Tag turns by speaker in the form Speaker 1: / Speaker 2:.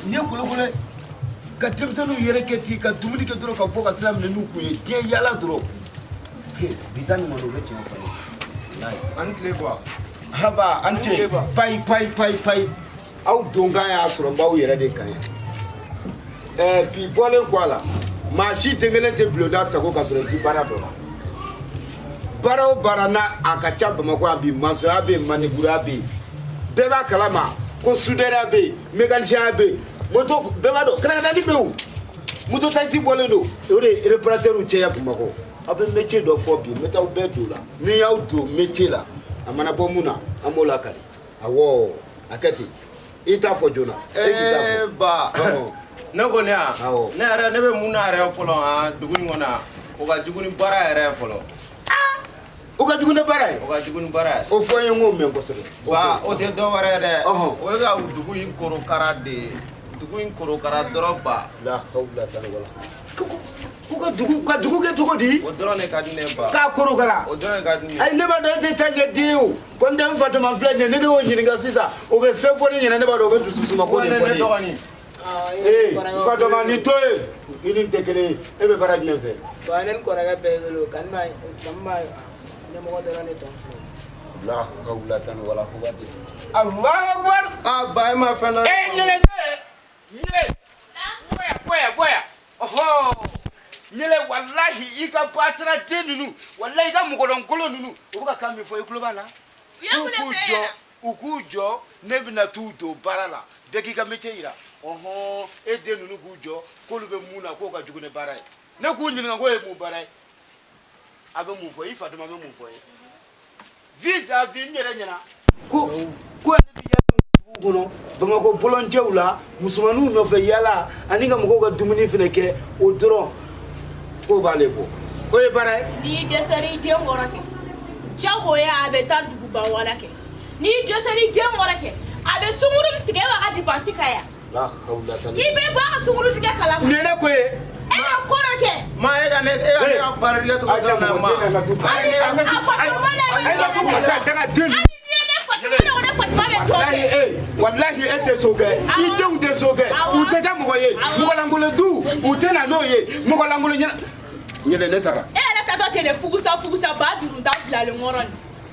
Speaker 1: ni kolokolo ka denmisɛnninw yɛrɛ kɛ ten ka dumuni kɛ dɔrɔn ka bɔ ka sira minɛ n'u kun ye diɲɛ yaala dɔrɔn bi taa ɲuman don o bɛ tiɲɛ fɔ
Speaker 2: an tile bɔ
Speaker 1: haba an cɛ payi aw donkan y'a sɔrɔ n b'aw yɛrɛ de kan yan bi bɔlen kɔ a la maa si den kelen tɛ bulonda sago ka sɔrɔ i ti baara dɔ la baara o baara n'a a ka ca Bamakɔ yan bi mansɔnya bɛ yen maneburiya bɛ yen bɛɛ b'a kalama ko soudeur bɛ yen mécanicien bɛ yen moto bɛɛ b'a dɔn kɛrɛnkɛrɛnni bɛ yen moto taxi bɔlen don o de ye réparateur caya Bamakɔ aw bɛ métier dɔ fɔ bi n bɛ taa aw bɛɛ don la ni y'aw don métier la a mana bɔ mun na an b'o lakali awɔ a kɛ ten i t'a fɔ joona
Speaker 2: ba ne kɔni yan ne yɛrɛ ne bɛ mun na yɛrɛ fɔlɔ dugu in kɔnɔ o ka jugu ni baara yɛrɛ fɔlɔ
Speaker 1: o ka jugu ni baara ye
Speaker 2: o ka jugu ni baara ye
Speaker 1: o fɔ n ye n k'o mɛn kosɛbɛ
Speaker 2: wa o tɛ dɔ wɛrɛ ye dɛ o ye ka dugu in korokara de ye dugu in korokara dɔrɔn ba
Speaker 1: la hawla tan wala ko ka dugu kɛ cogo di
Speaker 2: o dɔrɔn de ka di ne ba
Speaker 1: k'a korokara
Speaker 2: o dɔrɔn de ka di ne
Speaker 1: ayi ne b'a dɔn e tɛ taa ɲɛ den o ko n den Fatuma filɛ nin ye ne de y'o ɲininka sisan o bɛ fɛn fɔ ne ɲɛna ne b'a dɔn o bɛ dusu suma ko de fɔ ne ye Fatuma nin to yen i ni tɛ kelen ye e bɛ baara jumɛn fɛ
Speaker 3: bon ne ni kɔrɔkɛ bɛɛ ye kelen kan ma ɲɛmɔgɔ dɔrɔn de tɔn filɛ
Speaker 1: la hawla tan wala quwwata Allahu akbar
Speaker 2: ba e ma fɛn na
Speaker 1: yɛlɛ goya ɔhɔ yɛlɛ wallahi i ka batira den ninnu wallahi i ka mɔgɔdɔnkolo ninnu u bɛ ka kan min fɔ i tulo b'a la u k'u jɔ ne bɛna t'u don baara la bɛɛ k'i ka métier yira ɔhɔn e den ninnu k'u jɔ k'olu bɛ mun na k'o ka jugu ni baara ye ne k'u ɲininka k'o ye mun baara ye a bɛ mun fɔ i Fatuma bɛ mun fɔ ye vis-à-vis n yɛrɛ ɲɛna ko ale bɛ yaala dugu kɔnɔ Bamakɔ bɔlɔncɛw la musomaninw nɔfɛ yaala ani ka mɔgɔw ka dumuni fana kɛ o dɔrɔn k'o b'ale bɔ o ye baara ye.
Speaker 4: n'i dɛsɛra i den kɔrɔ kɛ jagoya a bɛ taa duguba wala kɛ n'i dɛsɛra i den kɔrɔ kɛ a bɛ sunkuru tigɛ b'a ka dépense ka yan i bɛ bɔ a ka sunkuru tigɛ kalama.
Speaker 1: nin ye ne ko ye.
Speaker 4: e ka kɔrɔ kɛ.
Speaker 2: ma e ka ne ka baara kɛ cogo dɔ la ma
Speaker 1: wallahi e tɛ so kɛ i denw tɛ so kɛ u tɛ kɛ mɔgɔ ye mɔgɔlankolon du u tɛ na n'o ye mɔgɔlankolon ɲɛna ne taara
Speaker 4: e yɛrɛ tatɔ tɛ de fugusa ba juru ta bilalen kɔrɔ nin